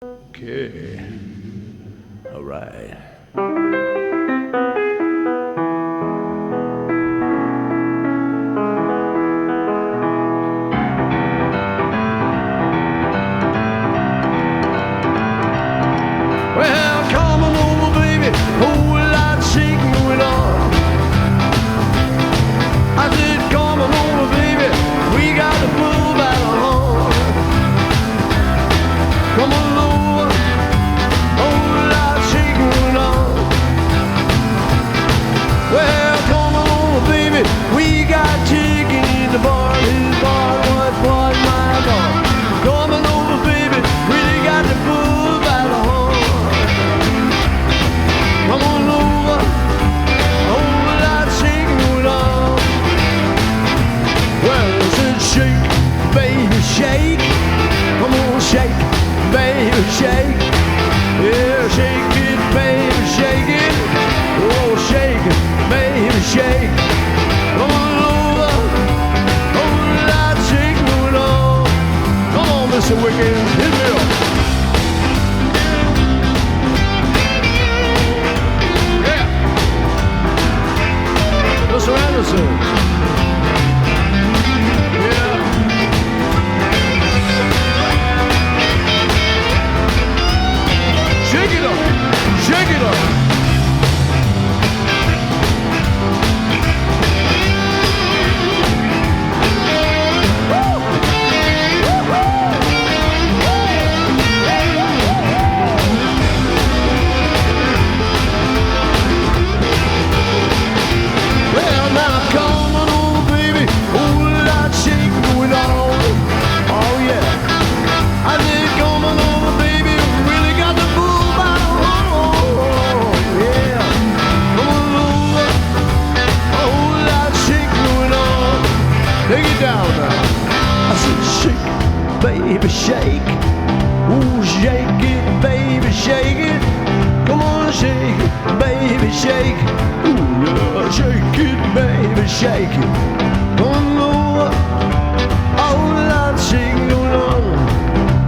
Okay. All right. Well, come on over, baby. Whole lot shaking going on. I said, come on over, baby. We got to move out of home. Come on over. Whole lot shaking going on. Well, come on over, baby. We got chicken in the bar. His bar was my bar. Come on over, baby. Really got to move out of home. Come on over, a whole lot shaking going on. Well, I said shake, baby, shake. Come on, shake, baby, shake. Yeah, shake it, baby, shake it. Oh, shake it, baby, shake. Come on over, a whole lot shaking going on. Come on, Mr. Wicked, hit me up. Mr. Anderson. Yeah. Shake it up. Shake it up. Well, now come on over, baby. Whole lot shaking going on. Oh yeah. I said, come on over, baby. Really got to move out of home. Yeah. Come on over. A whole lot shaking going on. Take it down now. I said, shake, baby, shake. Ooh, shake it, baby, shake it. Come on, shake it, baby, shake. Ooh, yeah, shake it, baby, shake it. Come over, a whole lot shaking going on.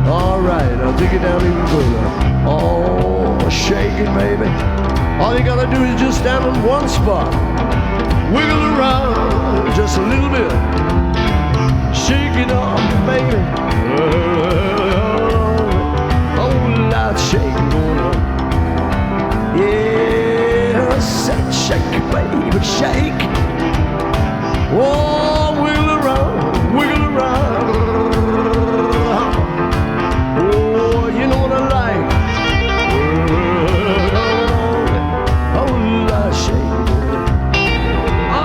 All right, I'll take it down even further. Oh, shake it, baby. All you gotta do is just stand on one spot. Wiggle around just a little bit. Shake it up, baby. A whole lot shaking going on. Yeah, shake, baby, shake. Oh, wiggle around, wiggle around. Oh, you know what I like. A whole lot shaking. Oh,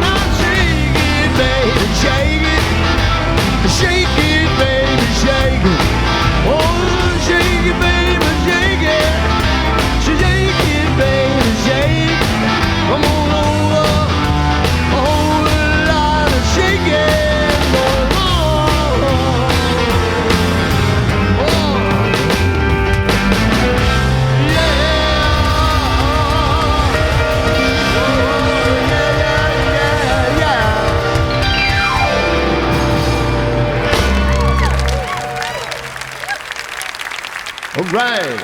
now shake it, baby, shake it. Shake it, baby, shake it. Oh, shake it, baby, shake it. Shake it, baby, shake. Come on over. A whole lot of shaking going on. Oh, yeah. All right.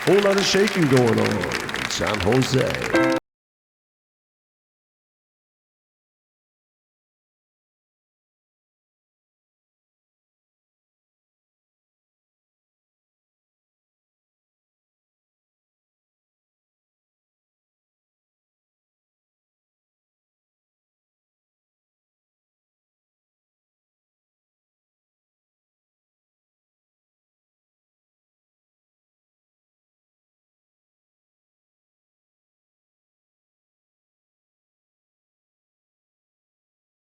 Whole lot of shaking going on in San Jose.